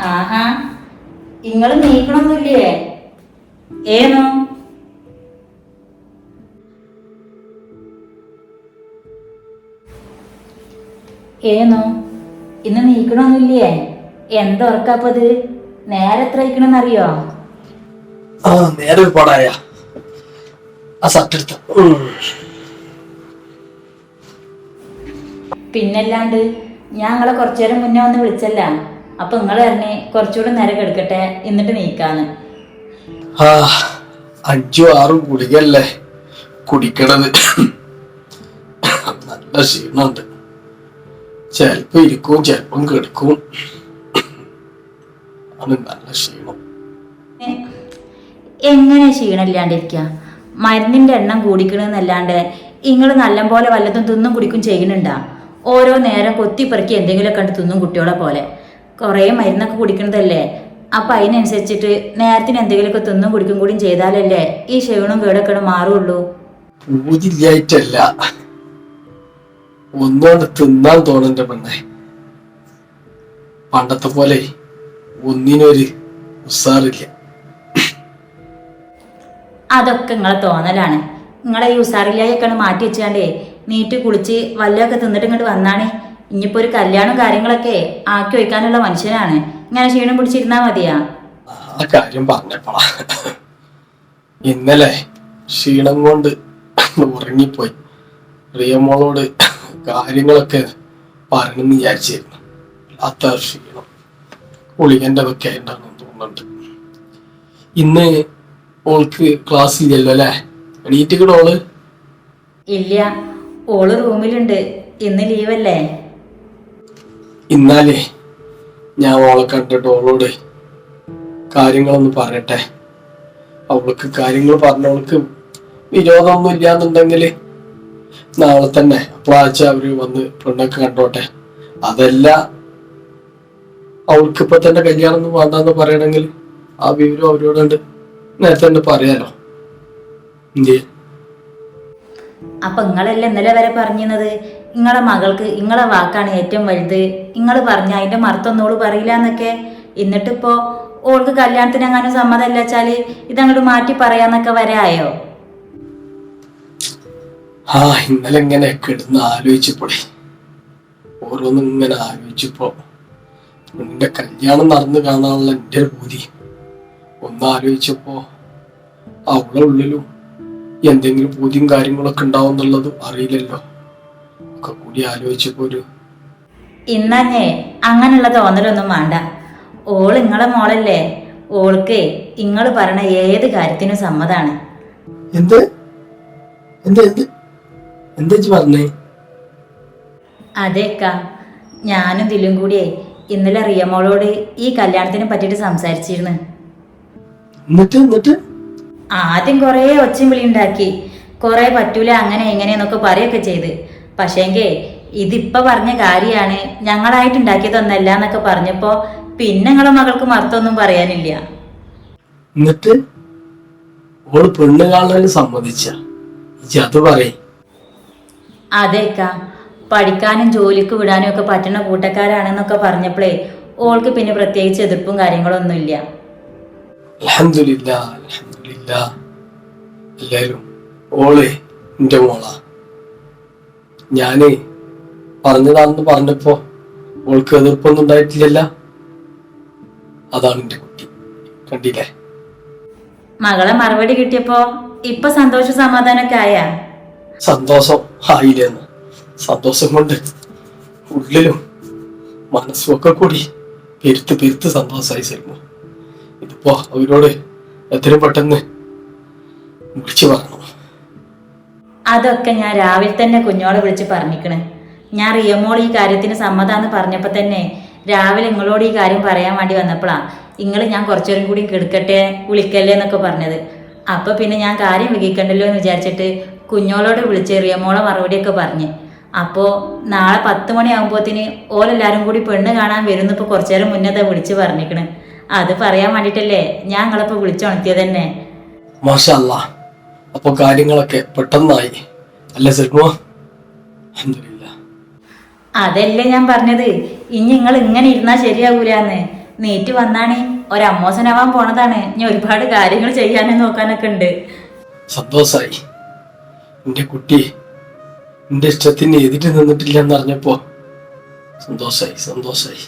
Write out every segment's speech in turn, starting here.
ആഹാ, ഇങ്ങള് നീക്കണൊന്നുമില്ലേ? ഏനോ ഏനോ ഇന്ന് നീക്കണൊന്നുമില്ലേ? എന്തുറക്കാപ്പത്? നേരെ എത്ര അയക്കണെന്നറിയോ? നേരെ ഒരുപാടായ ആ ഷർട്ട് എടുത്ത പിന്നല്ലാണ്ട് ഞാൻ നിങ്ങളെ കുറച്ചു നേരം മുന്നേ വന്ന് വിളിച്ചല്ല. അപ്പൊ നിങ്ങൾ പറഞ്ഞ് കുറച്ചുകൂടെ നേരം കിടക്കട്ടെ എന്നിട്ട് നീക്കാന്ന്. 5-6 ഗുളികല്ലേ കുടിക്കണത്. നല്ല ക്ഷീണുണ്ട്. ചെലപ്പോ ഇരിക്കും, ചെലപ്പം കിടക്കും. അത് നല്ല ക്ഷീണം. എങ്ങനെ ക്ഷീണമില്ലാണ്ടിരിക്ക? മരുന്നിന്റെ എണ്ണം കൂടിക്കണെന്നല്ലാണ്ട് നിങ്ങൾ നല്ലപോലെ വല്ലതും തിന്നും കുടിക്കും ചെയ്യണുണ്ടാ? ഓരോ നേരം കൊത്തിപ്പെറുക്കി എന്തെങ്കിലുമൊക്കെ കണ്ട് തിന്നും കുട്ടികളെ പോലെ. കുറേ മരുന്നൊക്കെ കുടിക്കണതല്ലേ, അപ്പൊ അതിനനുസരിച്ചിട്ട് നേരത്തിന് എന്തെങ്കിലുമൊക്കെ തിന്നും കുടിക്കും കൂടിയും ചെയ്താലല്ലേ ഈ ക്ഷീണവും കേടൊക്കെ മാറുള്ളൂ. പൂതില്ലായിട്ടല്ല, ഒന്നുകൊണ്ട് തിന്നാൻ തോന്നണ്ട പെണ്ണെ. പണ്ടത്തെ പോലെ ഒന്നിനൊരു ഉസാറില്ല. അതൊക്കെ നിങ്ങളെ തോന്നലാണ്. നിങ്ങളെ ഈ ഉസാറില്ലായൊക്കെയാണ് മാറ്റി വെച്ചാണ്ടേ നീട്ടി കുളിച്ച് വല്ലതൊക്കെ തിന്നിട്ട് ഇങ്ങോട്ട് വന്നാണ്. ഇനിയിപ്പോ ഒരു കല്യാണം കാര്യങ്ങളൊക്കെ ആക്കി വയ്ക്കാനുള്ള മനുഷ്യനാണ്. ഇങ്ങനെ ക്ഷീണം പിടിച്ചിരുന്നാ മതിയാ? ആ കാര്യം പറഞ്ഞപ്പോളാ ഇന്നലെ ക്ഷീണം കൊണ്ട് ഉറങ്ങിപ്പോയി. റിയമോളോട് കാര്യങ്ങളൊക്കെ പറയണമെന്ന് വിചാരിച്ചിരുന്നു. അത്ര ക്ഷീണം ഗുളികന്റെ ഒക്കെ ഉണ്ടാണെന്ന് തോന്നുന്നുണ്ട്. ഇന്ന് ഓൾക്ക് ക്ലാസ് ഇല്ലല്ലോ അല്ലെ? എണീറ്റിക്കണോള്? ഇല്ല, ഓള് റൂമിലുണ്ട്. ഇന്ന് ലീവല്ലേ? ഇന്നാലേ ഞാൻ ഓളെ കണ്ടിട്ട് ഓളോട് കാര്യങ്ങളൊന്ന് പറയട്ടെ. അവൾക്ക് കാര്യങ്ങൾ പറഞ്ഞവൾക്ക് വിരോധമൊന്നും ഇല്ലാന്നുണ്ടെങ്കിൽ നാളെ തന്നെ പ്രാഴ്ച അവര് വന്ന് പെണ്ണൊക്കെ കണ്ടോട്ടെ. അതല്ല അവൾക്ക് ഇപ്പൊ തന്നെ കല്യാണം ഒന്നും വേണ്ടെന്ന് പറയണമെങ്കിൽ ആ വിവരം അവരോടുണ്ട് നേരത്തെ തന്നെ പറയാലോ. എന്തേ? അപ്പൊ നിങ്ങളല്ലേ ഇന്നലെ വരെ പറഞ്ഞത് നിങ്ങളെ മകൾക്ക് നിങ്ങളെ വാക്കാണ് ഏറ്റവും വലുത്, നിങ്ങൾ പറഞ്ഞ അതിന്റെ മറുത്തൊന്നോള് പറയില്ല എന്നൊക്കെ. എന്നിട്ടിപ്പോ ഓൾക്ക് കല്യാണത്തിന് അങ്ങനെ സമ്മതമല്ല വെച്ചാല് ഇതങ്ങോട്ട് മാറ്റി പറയാന്നൊക്കെ വരെ ആയോ? ഇന്നലെ ഇങ്ങനെ കിടന്ന് ആലോചിച്ചപ്പോഴേ ഓരോന്നും ഇങ്ങനെ ആലോചിച്ചപ്പോ എന്റെ കല്യാണം നടന്നു കാണാനുള്ള എന്റെ ഒരു പൂതി ഒന്നാലോചിച്ചപ്പോ അവളെ ഉള്ളിലും എന്തെങ്കിലും പൂതിയും കാര്യങ്ങളൊക്കെ ഉണ്ടാവും എന്നുള്ളത് അറിയില്ലല്ലോ. ഒക്കെ കൂടി ആലോചിച്ചപ്പോ ഒരു ഇന്നഞ്ഞേ അങ്ങനെയുള്ള തോന്നലൊന്നും വേണ്ട. ഓള് ഇങ്ങളെ മോളല്ലേ, ഓൾക്ക് ഇങ്ങള് പറയണ ഏത് കാര്യത്തിനും സമ്മതാണ്. എന്ത് എന്ത് എന്ത് എന്താ പറഞ്ഞേ? അതേക്കാ, ഞാനും ദിലും കൂടിയേ ഇന്നലെ റിയമോളോട് ഈ കല്യാണത്തിനെ പറ്റിയിട്ട് സംസാരിച്ചിരുന്നു. എന്നിട്ട് ആദ്യം കുറേ ഒച്ചയും വിളി ഉണ്ടാക്കി, കുറെ പറ്റൂല അങ്ങനെ എങ്ങനെയെന്നൊക്കെ പറയൊക്കെ ചെയ്ത്. പക്ഷേങ്കേ ഇതിപ്പോ പറഞ്ഞ കാര്യമാണ്, ഞങ്ങളായിട്ടുണ്ടാക്കിയതൊന്നല്ല എന്നൊക്കെ പറഞ്ഞപ്പോ പിന്നെ നിങ്ങളെ മകൾക്ക് മറുത്തൊന്നും പറയാനില്ല. എന്നിട്ട് ഓള് പെണ്ണ് കാണാൻ സമ്മതിച്ച അത് പറയേ? അതേക്കാ, പഠിക്കാനും ജോലിക്ക് വിടാനും ഒക്കെ പറ്റുന്ന കൂട്ടക്കാരാണെന്നൊക്കെ പറഞ്ഞപ്പോഴേ ഓൾക്ക് പിന്നെ പ്രത്യേകിച്ച് എതിർപ്പും കാര്യങ്ങളൊന്നുമില്ല. അൽഹംദുലില്ലാ അൽഹംദുലില്ലാ. എല്ലാരും ഓളെ എന്റെ മോളാ. ഞാന് പറഞ്ഞതാണെന്ന് പറഞ്ഞപ്പോ ഓൾക്ക് എതിർപ്പൊന്നും ഉണ്ടായിട്ടില്ലല്ല. അതാണ് എന്റെ കുട്ടി. കണ്ടില്ലേ? മകളെ മറുപടി കിട്ടിയപ്പോ ഇപ്പൊ സന്തോഷ സമാധാനമൊക്കെ ആയാ? സന്തോഷം ആയില്ലെന്ന്. സന്തോഷം കൊണ്ട് ഉള്ളിലും മനസ്സും ഒക്കെ കൂടി പെരുത്ത് സന്തോഷമായി സെൽമു. ഇതിപ്പോ അവരോട് എത്രയും പെട്ടെന്ന് വിളിച്ചു പറഞ്ഞു. അതൊക്കെ ഞാൻ രാവിലെ തന്നെ കുഞ്ഞോളെ വിളിച്ച് പറഞ്ഞിക്കണ്. ഞാൻ റിയമോൾ ഈ കാര്യത്തിന് സമ്മതാന്ന് പറഞ്ഞപ്പോ തന്നെ രാവിലെ നിങ്ങളോട് ഈ കാര്യം പറയാൻ വേണ്ടി വന്നപ്പോഴാ ഞാൻ കുറച്ചേരം കൂടി കിടക്കട്ടെ വിളിക്കല്ലേ എന്നൊക്കെ പറഞ്ഞത്. അപ്പൊ പിന്നെ ഞാൻ കാര്യം വിളിക്കണ്ടല്ലോ എന്ന് വിചാരിച്ചിട്ട് കുഞ്ഞോളോട് വിളിച്ച് റിയമോളെ മറുപടിയൊക്കെ പറഞ്ഞ്. അപ്പോ നാളെ 10 മണിയാകുമ്പോത്തിന് ഓലെല്ലാരും കൂടി പെണ്ണ് കാണാൻ വരുന്നിപ്പോ കുറച്ചേരം മുന്നേ വിളിച്ച് പറഞ്ഞിക്കണ്. അത് പറയാൻ വേണ്ടിട്ടല്ലേ ഞാൻ നിങ്ങളിപ്പോ വിളിച്ചുണർത്തിയത് തന്നെ. മാഷാ അല്ലാഹ്. അപ്പൊ കാര്യങ്ങളൊക്കെ പെട്ടെന്നായി അല്ലേ സെൽമോ? അൽഹംദുലില്ലാ. അതല്ലേ ഞാൻ പറഞ്ഞത്, ഇനി നിങ്ങൾ ഇങ്ങനെ ഇരുന്നാ ശരിയാകൂലെന്ന്. നീറ്റ് വന്നാണ് ഒരമ്മോസനാവാൻ പോണതാണ്. ഇനി ഒരുപാട് കാര്യങ്ങൾ ചെയ്യാനും നോക്കാനൊക്കെ ഉണ്ട്. സന്തോഷായി. എന്റെ കുട്ടി എന്റെ ഇഷ്ടത്തിന് എതിര് നിന്നിട്ടില്ല എന്നറിഞ്ഞപ്പോ സന്തോഷായി സന്തോഷായി.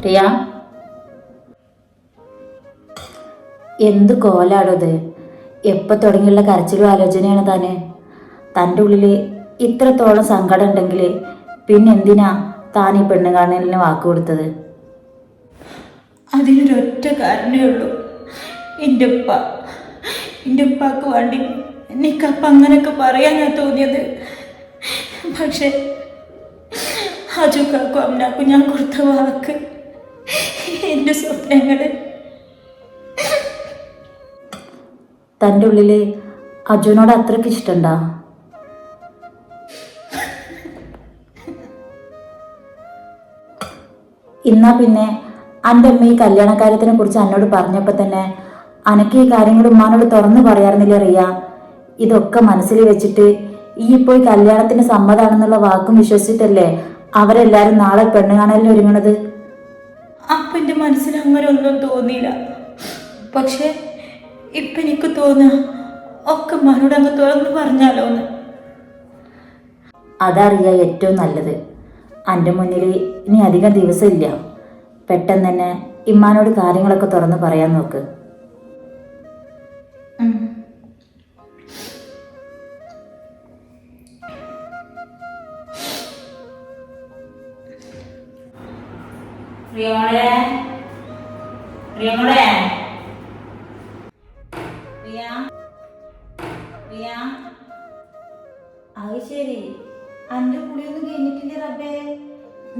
റിയ, എന്ത് കോലാടത്? എപ്പോൾ തുടങ്ങിയുള്ള കരച്ചിലും ആലോചനയാണ് താന്. തൻ്റെ ഉള്ളിൽ ഇത്രത്തോളം സങ്കടം ഉണ്ടെങ്കിൽ പിന്നെ എന്തിനാ താൻ ഈ പെണ്ണ് കാണലിന് വാക്ക് കൊടുത്തത്? അതിനൊരൊറ്റ കാരണമേ ഉള്ളൂ. എൻ്റെ ഉപ്പാക്ക് വേണ്ടി എനിക്കപ്പം അങ്ങനെയൊക്കെ പറയാൻ ഞാൻ തോന്നിയത്. പക്ഷെ അജുക്കാക്കും അമ്മനാക്കും ഞാൻ കൊടുത്ത വാക്ക്, എൻ്റെ സ്വപ്നങ്ങൾ. തൻ്റെ ഉള്ളിൽ അജുനോട് അത്രയ്ക്ക് ഇഷ്ടമുണ്ടോ? ഇന്നാ പിന്നെ എൻ്റെ അമ്മ ഈ കല്യാണക്കാര്യത്തിനെ കുറിച്ച് എന്നോട് പറഞ്ഞപ്പോൾ തന്നെ അനക്ക് ഈ കാര്യങ്ങൾ ഉമ്മാനോട് തുറന്നു പറയാറുന്നില്ല റിയ. ഇതൊക്കെ മനസ്സിൽ വെച്ചിട്ട് ഈ ഇപ്പോൾ ഈ കല്യാണത്തിന് സമ്മതാണെന്നുള്ള വാക്കും വിശ്വസിച്ചിട്ടല്ലേ അവരെല്ലാരും നാളെ പെണ്ണ് കാണലിന് ഒരുങ്ങണത്. അപ്പം എൻ്റെ മനസ്സിൽ അങ്ങനെ ഒന്നും തോന്നിയില്ല. പക്ഷെ ഇപ്പം എനിക്ക് തോന്നുക ഒക്കെ മനോട് അങ്ങ് തുറന്ന് പറഞ്ഞാലോന്ന്. അതറിയ ഏറ്റവും നല്ലത്. എൻ്റെ മുന്നിൽ ഇനി അധികം ദിവസമില്ല. പെട്ടെന്ന് തന്നെ ഇമ്മാനോട് കാര്യങ്ങളൊക്കെ തുറന്ന് പറയാൻ നോക്ക്. അത് ശരി, അന്റെ കുളിയൊന്നും കഴിഞ്ഞിട്ടില്ല റബ്ബേ.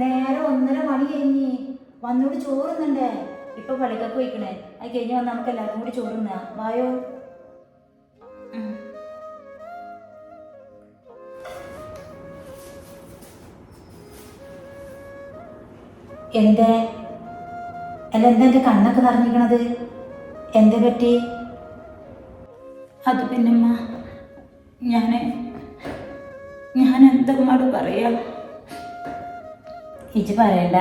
നേരെ 1:30 മണി കഴിഞ്ഞ് വന്നോട് ചോറുന്നുണ്ടേ. ഇപ്പൊ പള്ളിക്കൊക്കെ പോയിക്കണേ. അത് കഴിഞ്ഞ് വന്ന് നമുക്ക് എല്ലാവർക്കും കൂടി ചോറുന്നാ. വായോ. എന്തേ അല്ല, എന്താ എൻ്റെ കണ്ണൊക്കെ നിറഞ്ഞിക്കണത്? എന്തേ പറ്റി? അത് പിന്നമ്മ ഞാൻ എന്തമ്മോട് പറയാ? ഇജ്ജ് പറയണ്ട.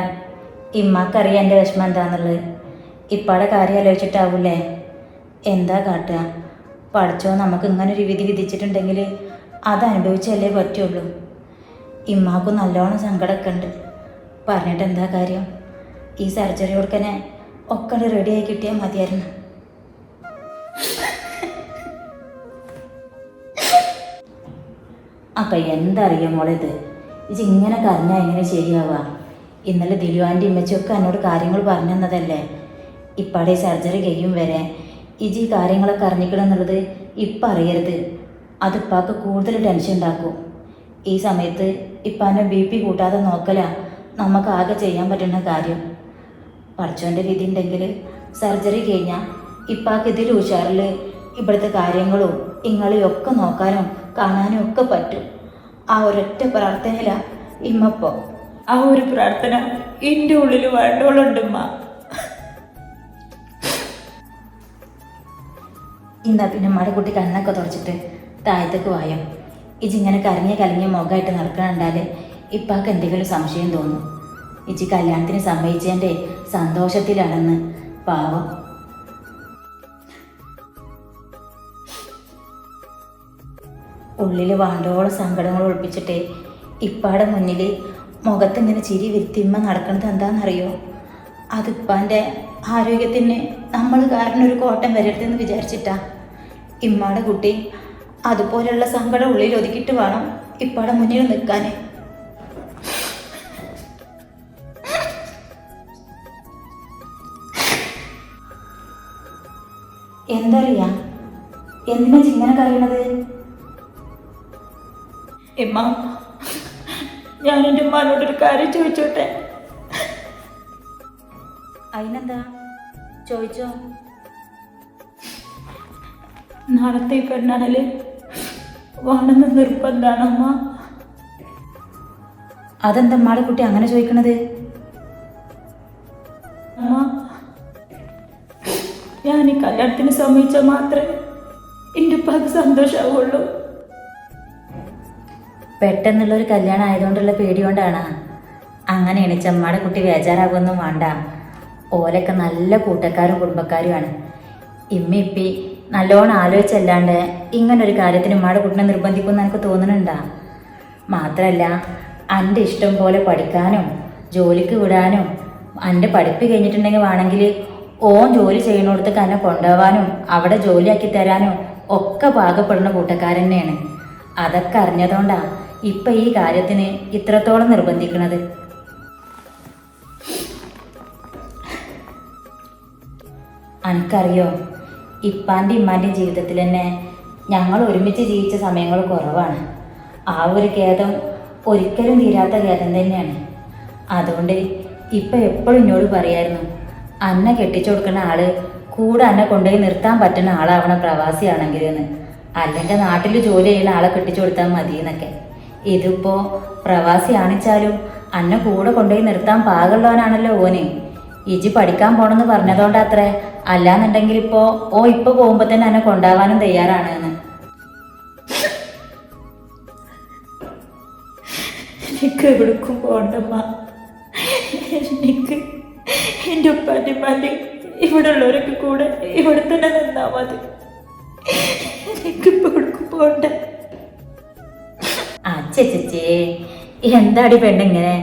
ഇമ്മക്കറിയാം എൻ്റെ വിഷമം എന്താന്നുള്ളത്. ഇപ്പാടെ കാര്യം ആലോചിച്ചിട്ടാവൂലേ. എന്താ കാട്ടുക? പഠിച്ചോ, നമുക്ക് ഇങ്ങനൊരു വിധി വിധിച്ചിട്ടുണ്ടെങ്കിൽ അത് അനുഭവിച്ചല്ലേ പറ്റുള്ളൂ. ഇമ്മാക്കും നല്ലോണം സങ്കടമൊക്കെ ഉണ്ട്. പറഞ്ഞിട്ട് എന്താ കാര്യം? ഈ സർജറി കൊടുക്കനെ ഒക്കെ റെഡിയായി കിട്ടിയാൽ മതിയായിരുന്നു. അപ്പം എന്തറിയാം മോളിത്? ഇത് ഇങ്ങനെ കരഞ്ഞാൽ എങ്ങനെ ശരിയാവുക? ഇന്നലെ ദിലുവാൻ്റെ ഇമ്മച്ചിയൊക്കെ എന്നോട് കാര്യങ്ങൾ പറഞ്ഞു തന്നതല്ലേ. ഇപ്പാടെ സർജറി കഴിയും വരെ ഇജി കാര്യങ്ങളൊക്കെ അറിഞ്ഞിക്കണമെന്നുള്ളത് ഇപ്പം അറിയരുത്. അത് ഇപ്പാക്ക് കൂടുതൽ ടെൻഷൻ ഉണ്ടാക്കും. ഈ സമയത്ത് ഇപ്പാൻ്റെ BP കൂട്ടാതെ നോക്കല നമുക്ക് ആകെ ചെയ്യാൻ പറ്റുന്ന കാര്യം. പഠിച്ചോൻ്റെ വിധി ഉണ്ടെങ്കിൽ സർജറി കഴിഞ്ഞാൽ ഇപ്പാക്ക് ഇതിൽ ഉഷാറിൽ ഇവിടുത്തെ കാര്യങ്ങളും ഇങ്ങളെയൊക്കെ നോക്കാനും കാണാനും ഒക്കെ പറ്റും. ആ ഒരൊറ്റ പ്രാർത്ഥനയിലാണ് ഇമ്മപ്പോൾ. ആ ഒരു പ്രാർത്ഥന എൻ്റെ ഉള്ളിൽ വേണ്ടോളുണ്ടുമ്മ. ഇന്നാ പിന്നെ മടക്കുട്ടി കണ്ണൊക്കെ തുടച്ചിട്ട് താഴത്തേക്ക് വായോ. ഇജിങ്ങനെ കരഞ്ഞ കലങ്ങിയ മുഖമായിട്ട് നടക്കണുണ്ടാൽ ഇപ്പാക്ക് എന്തെങ്കിലും സംശയം തോന്നും. ഇജി കല്യാണത്തിന് സമ്മതിച്ചതിൻ്റെ സന്തോഷത്തിലാണെന്ന്. പാവം. ഉള്ളിൽ വാണ്ടോളം സങ്കടങ്ങൾ ഒളിപ്പിച്ചിട്ട് ഇപ്പാടെ മുന്നിൽ മുഖത്തിങ്ങനെ ചിരി വിരുത്തിമ്മ നടക്കണത് എന്താണെന്നറിയോ? അതിപ്പാൻ്റെ ആരോഗ്യത്തിന് നമ്മൾ കാരണം ഒരു കോട്ടം വരരുതെന്ന് വിചാരിച്ചിട്ടാ. ഇമ്മാടെ കുട്ടി അതുപോലെയുള്ള സങ്കടം ഉള്ളിൽ ഒതുക്കിയിട്ട് വേണം ഇപ്പാടെ മുന്നിൽ നിൽക്കാൻ. എന്തറിയാ? എന്തിനാ ഇങ്ങനെ കഴിയണത്? ഇമ്മ ഞാൻ എൻ്റെ ഉമ്മാനോടൊരു കാര്യം ചോദിച്ചോട്ടെ? അതിനെന്താ, ചോദിച്ചോ. നാളത്തെ ഈ പെണ്ണാണല് വേണമെന്ന് നിർബന്ധമാണമ്മ? അതെന്താ അമ്മാടെ കുട്ടി അങ്ങനെ ചോദിക്കണത്? അമ്മ, ഞാൻ ഈ കല്യാണത്തിന് സമ്മതിച്ചാൽ മാത്രമേ എൻ്റെ ഉപ്പാക്ക് സന്തോഷമാവുള്ളൂ. പെട്ടെന്നുള്ളൊരു കല്യാണം ആയതുകൊണ്ടുള്ള പേടി കൊണ്ടാണ്. അങ്ങനെയാണ് ചെമ്മാടെ കുട്ടി ബേജാറാകുമൊന്നും വേണ്ട. ഓലൊക്കെ നല്ല കൂട്ടക്കാരും കുടുംബക്കാരുമാണ്. ഇമ്മി നല്ലോണം ആലോചിച്ചല്ലാണ്ട് ഇങ്ങനൊരു കാര്യത്തിന് ഉമ്മാടെ കുട്ടിനെ നിർബന്ധിക്കുമെന്ന് എനിക്ക് തോന്നുന്നുണ്ടാ. മാത്രമല്ല, എൻ്റെ ഇഷ്ടം പോലെ പഠിക്കാനും ജോലിക്ക് വിടാനും, എൻ്റെ പഠിപ്പ് കഴിഞ്ഞിട്ടുണ്ടെങ്കിൽ വേണമെങ്കിൽ ഓൻ ജോലി ചെയ്യണോടത്തേക്ക് എന്നെ കൊണ്ടുപോകാനും അവിടെ ജോലിയാക്കി തരാനും ഒക്കെ പാകപ്പെടുന്ന കൂട്ടക്കാരൻ തന്നെയാണ്. അതൊക്കെ അറിഞ്ഞതുകൊണ്ടാ ഇപ്പം ഈ കാര്യത്തിന് ഇത്രത്തോളം നിർബന്ധിക്കുന്നത്. എനിക്കറിയോ, ഇപ്പാൻ്റെ ഇമ്മാൻ്റെയും ജീവിതത്തിൽ തന്നെ ഞങ്ങൾ ഒരുമിച്ച് ജീവിച്ച സമയങ്ങൾ കുറവാണ്. ആ ഒരു ഖേദം ഒരിക്കലും തീരാത്ത ഖേദം തന്നെയാണ്. അതുകൊണ്ട് ഇപ്പം എപ്പോഴും എന്നോട് പറയായിരുന്നു, അന്നെ കെട്ടിച്ചു കൊടുക്കുന്ന ആള് കൂടെ എന്നെ കൊണ്ടുപോയി നിർത്താൻ പറ്റുന്ന ആളാവണം പ്രവാസിയാണെങ്കിൽ എന്ന്. അല്ലെങ്കിൽ നാട്ടിൽ ജോലി ചെയ്യുന്ന ആളെ കെട്ടിച്ചു കൊടുത്താൽ മതി എന്നൊക്കെ. ഇതിപ്പോൾ പ്രവാസിയാണിച്ചാലും അന്നെ കൂടെ കൊണ്ടുപോയി നിർത്താൻ പാകമുള്ളവനാണല്ലോ ഓന്. ഇജി പഠിക്കാൻ പോണെന്ന് പറഞ്ഞതുകൊണ്ടത്രേ, അല്ലാന്നുണ്ടെങ്കിൽ ഇപ്പോൾ പോകുമ്പോൾ തന്നെ എന്നെ കൊണ്ടുപോകാനും തയ്യാറാണ് എന്ന്. എനിക്ക് എവിടേക്കും പോകണ്ടമ്മ. എനിക്ക് എൻ്റെ ഉപ്പാൻ്റെ ഉമ്മാൻ്റെ ഇവിടെ ഉള്ളവരൊക്കെ കൂടെ ഇവിടെ തന്നെ നിന്നാ മതി. എനിക്കിപ്പോൾ എവിടേക്കും പോകണ്ട. അച്ചേ, എന്താടി പെണ്ണിങ്ങനെ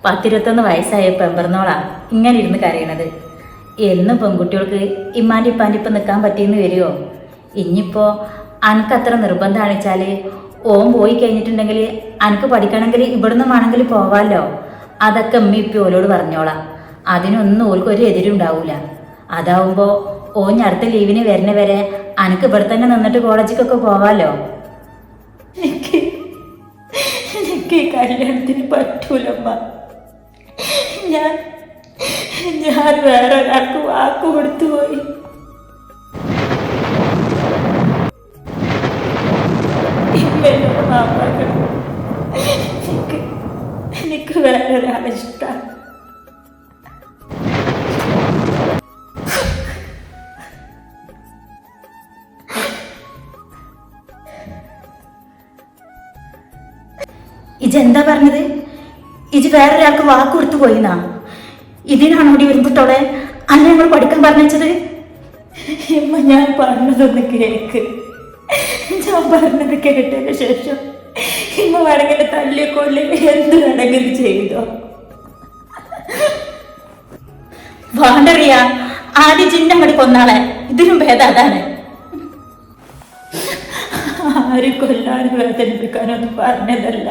10-21 വയസ്സായ പെമ്പറന്നോളാ ഇങ്ങനെ ഇരുന്ന് കരയണത്? എന്നും പെൺകുട്ടികൾക്ക് ഇമ്മാൻ്റെ ഇപ്പാൻ്റെ ഇപ്പം നിൽക്കാൻ പറ്റിയെന്ന് വരുമോ? ഇനിയിപ്പോൾ അനക്കത്ര നിർബന്ധമാണെച്ചാൽ ഓൻ പോയി കഴിഞ്ഞിട്ടുണ്ടെങ്കിൽ അനക്ക് പഠിക്കണമെങ്കിൽ ഇവിടുന്ന് വേണമെങ്കിൽ പോവാമല്ലോ. അതൊക്കെ ഉമ്മ ഇപ്പം ഓലോട് പറഞ്ഞോളാം. അതിനൊന്നും ഓൽക്കൊരു എതിരുണ്ടാവൂല. അതാവുമ്പോൾ ഓൻ അടുത്ത ലീവിന് വരുന്ന വരെ അനക്ക് ഇവിടെ തന്നെ നിന്നിട്ട് കോളേജിക്കൊക്കെ പോവാമല്ലോ. എനിക്ക് ഈ കല്യാണത്തിന് പറ്റൂലമ്മ. ഞാൻ വേറെ ഒരാൾക്ക് വാക്ക് കൊടുത്തു പോയി. എന്നോട് മാപ്പാക്കണം. എനിക്ക് വേറെ ഒരാളെ ഇഷ്ടമാണ്. ഇജെന്താ പറഞ്ഞത്? ഇജ് വേറൊരാൾക്ക് വാക്ക് കൊടുത്തു പോയിന്നാ? ഇതിനാണോ ഇവിടെ വരുമ്പോഴത്തോളെ അന്ന് ഞങ്ങൾ പഠിക്കാൻ പറഞ്ഞത്? ഇമ്മ, ഞാൻ പറഞ്ഞതൊന്ന് കേക്ക്. ഞാൻ പറഞ്ഞത് കേട്ടതിന് ശേഷം ഇമ്മ വേണമെങ്കിൽ തല്ലിക്കൊല്ലി എന്ത് വേണമെങ്കിലും ചെയ്തോ. വേണ്ടറിയാ, ആദ്യം ചിന്നങ്ങടി കൊന്നാളെ. ഇതിനും ഭേദം അതാണ്. ആരും കൊല്ലാനും വേദനിപ്പിക്കാനൊന്നും പറഞ്ഞതല്ല.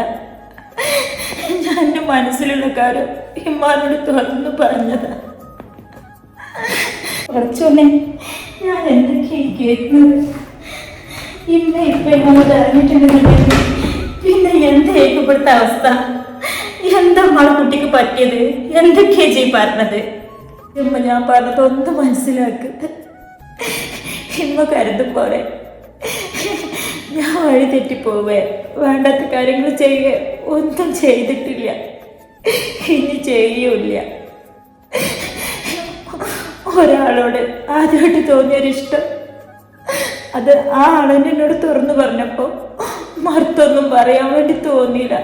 ഞാൻ എൻ്റെ മനസ്സിലുള്ള കാര്യം ഇമ്മാനോട് തുറന്നു പറഞ്ഞതാ. കുറച്ചൊന്നെ ഞാൻ എന്തൊക്കെയാ കേൾക്കുന്നത്. ഇപ്പം ഇങ്ങോട്ട് ഇറങ്ങിയിട്ടുണ്ടെന്നുണ്ടെങ്കിൽ പിന്നെ എന്തായിരിക്കും ഇവിടുത്തെ അവസ്ഥ? എന്താ നമ്മളെ കുട്ടിക്ക് പറ്റിയത്? എന്തൊക്കെയാ പറഞ്ഞത്? ഇമ്മ, ഞാൻ പറഞ്ഞതൊന്നും മനസ്സിലാക്കുക. ഇമ്മ കരുതും പോലെ ഞാൻ വഴി തെറ്റിപ്പോവേ, വേണ്ടാത്ത കാര്യങ്ങൾ ചെയ്യുക ഒന്നും ചെയ്തിട്ടില്ല, ഇനി ചെയ്യൂല. ഒരാളോട് ആദ്യമായിട്ട് തോന്നിയൊരിഷ്ടം, അത് ആ ആളെന്നെ എന്നോട് തുറന്നു പറഞ്ഞപ്പോൾ മറുത്തൊന്നും പറയാൻ വേണ്ടി തോന്നിയില്ല.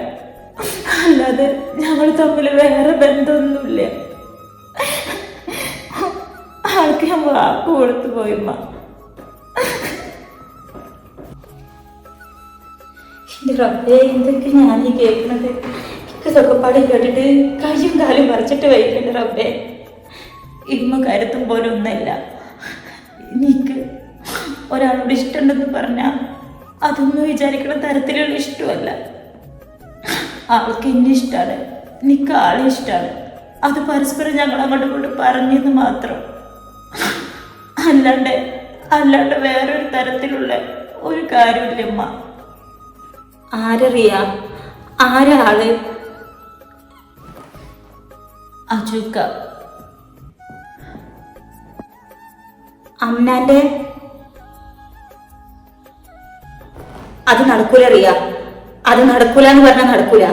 അല്ലാതെ ഞങ്ങൾ തമ്മിൽ വേറെ ബന്ധമൊന്നുമില്ല. ആൾക്ക് ഞാൻ വാക്ക് കൊടുത്തു പോയിമ്മ. റബ്ബേ, എന്തൊക്കെ ഞാനീ കേൾക്കുന്നത്? ഇതൊക്കെ പാടി കേട്ടിട്ട് കയ്യും കാലും മറിച്ചിട്ട് വയ്ക്കണ്ട റബ്ബേ. ഇമ്മ കരുത്തും പോലെ ഒന്നല്ല. എനിക്ക് ഒരാളോട് ഇഷ്ടമുണ്ടെന്ന് പറഞ്ഞാൽ അതൊന്നും വിചാരിക്കുന്ന തരത്തിലുള്ള ഇഷ്ടമല്ല. ആൾക്ക് എന്നെ ഇഷ്ടമാണ്, എനിക്ക് ആളെ ഇഷ്ടമാണ്. അത് പരസ്പരം ഞങ്ങൾ അങ്ങോട്ടും ഇങ്ങോട്ടും പറഞ്ഞെന്ന് മാത്രം. അല്ലാണ്ട് വേറൊരു തരത്തിലുള്ള ഒരു കാര്യമില്ലമ്മ. ആരറിയാ ആരാള്? അജുക്ക അമ്നാന്റെ അത് നടക്കൂല റിയ, അത് നടക്കൂല എന്ന് പറഞ്ഞാൽ നടക്കൂല.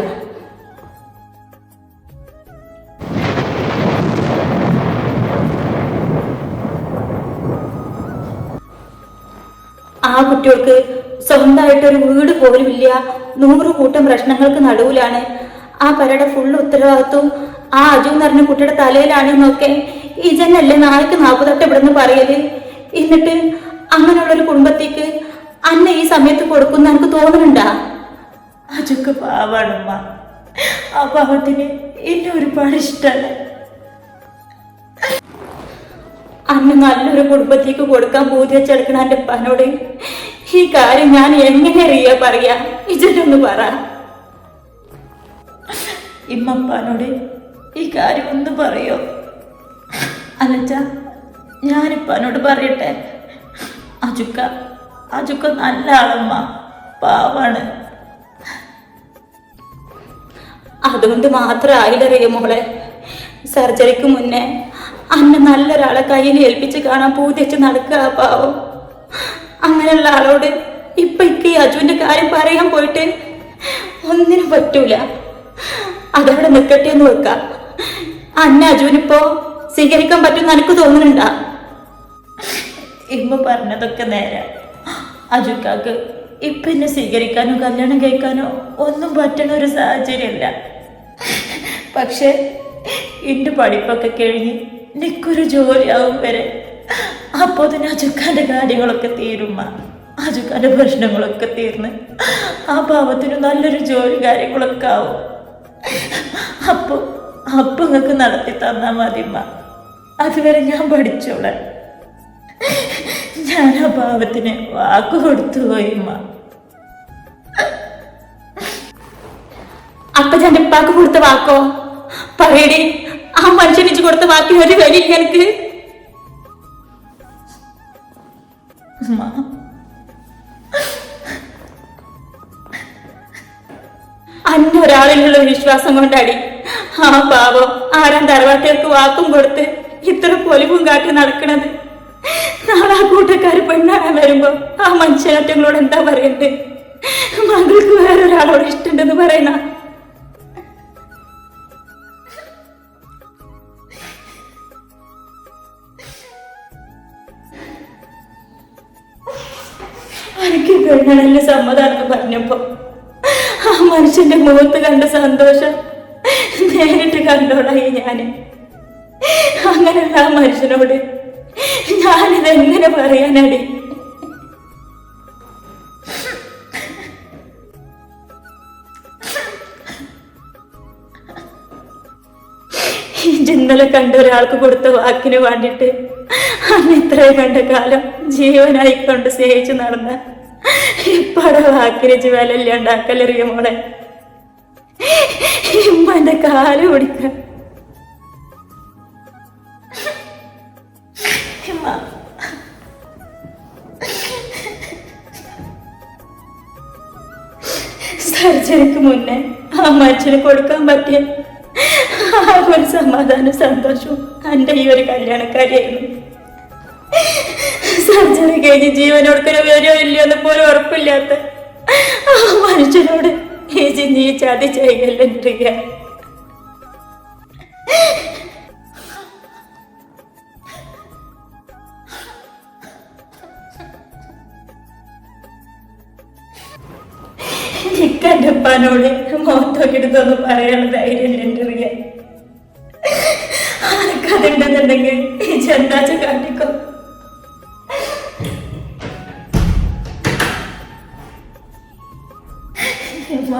ആ കുട്ടികൾക്ക് സ്വന്തമായിട്ടൊരു വീട് പോലും ഇല്ല, 100 കൂട്ടം പ്രശ്നങ്ങൾക്ക് നടുവിലാണ്. ആ പരയുടെ ഫുള്ള് ഉത്തരവാദിത്വം ആ അജു എന്ന് പറഞ്ഞ കുട്ടിയുടെ തലയിലാണ് എന്നൊക്കെ ഈ ജനല്ലേ നാളേക്ക് 48 ഇവിടെ നിന്ന് പറയല്. എന്നിട്ട് അങ്ങനെയുള്ളൊരു കുടുംബത്തേക്ക് അന്നെ ഈ സമയത്ത് കൊടുക്കുന്ന എനിക്ക് തോന്നുന്നുണ്ടാ? അജുക്ക് പാവാണമ്മ, ആ പാവത്തിന് എന്നെ ഒരുപാട് ഇഷ്ടമാണ്. അന്ന് നല്ലൊരു കുടുംബത്തേക്ക് കൊടുക്കാൻ പൂതി വെച്ചെടുക്കണ എൻ്റെ ഉപ്പാനോട് ഈ കാര്യം ഞാൻ എങ്ങനെ അറിയാ പറയാ? ഇജൊന്ന് പറ. ഇമ്മപ്പാനോട് ഈ കാര്യം ഒന്ന് പറയോ? അല്ലച്ച, ഞാനിപ്പാനോട് പറയട്ടെ. അജുക്ക നല്ല ആളമ്മ, പാവാണ്. അതുകൊണ്ട് മാത്രം ആയില്ലറിയ മോളെ, സർജറിക്ക് മുന്നേ അന്നെ നല്ലൊരാളെ കയ്യിൽ ഏൽപ്പിച്ച് കാണാൻ പൂതിച്ച് നടക്കുക പാവം. അങ്ങനെയുള്ള ആളോട് ഇപ്പൊ ഈ അജുവിന്റെ കാര്യം പറയാൻ പോയിട്ട് ഒന്നിനും പറ്റൂല. അതവിടെ നിൽക്കട്ടെ എന്ന് വെക്കാം. അന്നെ അജുവിനിപ്പോ സ്വീകരിക്കാൻ പറ്റുമെന്ന് എനിക്ക് തോന്നുന്നുണ്ടാ? ഇമ്മ പറഞ്ഞതൊക്കെ നേരെ. അജുക്കാക്ക് ഇപ്പൊ എന്നെ സ്വീകരിക്കാനോ കല്യാണം കഴിക്കാനോ ഒന്നും പറ്റണ ഒരു സാഹചര്യമല്ല. പക്ഷെ എന്റെ പഠിപ്പൊക്കെ കഴിഞ്ഞ് എനിക്കൊരു ജോലിയാവും വരെ അപ്പോ തന്നെ അജുക്കാന്റെ കാര്യങ്ങളൊക്കെ തീരുമ്മ. അജുക്കാന്റെ പ്രശ്നങ്ങളൊക്കെ തീർന്ന് ആ പാവത്തിന് നല്ലൊരു ജോലി കാര്യങ്ങളൊക്കെ ആവും. അപ്പൊ നിങ്ങൾക്ക് നടത്തി തന്നാ മതിമ്മ. അതുവരെ ഞാൻ പഠിച്ചോളാം. ഞാൻ ആ പാവത്തിന് വാക്ക് കൊടുത്തു പോയിമ്മ. അപ്പൊ ഞാൻ ഉപ്പാക്ക് കൊടുത്ത വാക്കോ പറയടി? ആ മനുഷ്യനിച്ച് കൊടുത്ത വാക്കിന് ഒരു വില എനിക്ക്. അന്ന ഒരാളിലുള്ള വിശ്വാസം കൊണ്ടാടി ആ പാവം ആരാം തറവാട്ടികൾക്ക് വാക്കും കൊടുത്ത് ഇത്ര പൊലിവും കാട്ടി നടക്കണത്. നാളെ ആ കൂട്ടക്കാര് പെണ്ണാകാൻ വരുമ്പോ ആ മനുഷ്യനാറ്റങ്ങളോട് എന്താ പറയണ്ടേ? മകൾക്ക് വേറൊരാളോട് ഇഷ്ടമുണ്ടെന്ന് പറയണ. എനിക്ക് പെണ്ണാണെന്ന് സമ്മതാണെന്ന് പറഞ്ഞപ്പോ ആ മനുഷ്യന്റെ മുഖത്ത് കണ്ട സന്തോഷം നേരിട്ട് കണ്ടോളായി ഞാന്. അങ്ങനെയുള്ള ആ മനുഷ്യനോട് ഞാനിതെങ്ങനെ പറയാനടി? ഇന്നലെ കണ്ട ഒരാൾക്ക് കൊടുത്ത വാക്കിന് വേണ്ടിട്ട് അന്ന് ഇത്രയും കണ്ട കാലം ജീവനായിക്കൊണ്ട് സ്നേഹിച്ചു നടന്ന ഇപ്പടെ വാക്കിന് വിലയില്ലാണ്ടാക്കലറിയ മോളെ. ഇമ്മന്റെ കാല് പിടിക്ക. സർജറിക്ക് മുന്നേ ആ മനുഷ്യന് കൊടുക്കാൻ പറ്റിയ ആ ഒരു സമാധാനം സന്തോഷവും എൻ്റെ ഈ ഒരു കല്യാണക്കാരിയായിരുന്നു. സർജറി കഴിഞ്ഞ് ജീവനോടുക്കൊരു വരുമോ ഇല്ലയോ എന്ന് പോലും ഉറപ്പില്ലാത്ത ആ മനുഷ്യനോട് നീ ചതി ചെയ്യല്ലെന്നിരിക്കുക. നിക്കൻ്റെ ഉപ്പാനോട് മോത്തോക്കിടുത്തൊന്ന് പറയാനുള്ള ധൈര്യം എൻ്റെ റിയ. ആനക്കതുണ്ടെന്നുണ്ടെങ്കിൽ ഈ ചെന്താച്ച കാട്ടിക്കോ. ഉമ്മ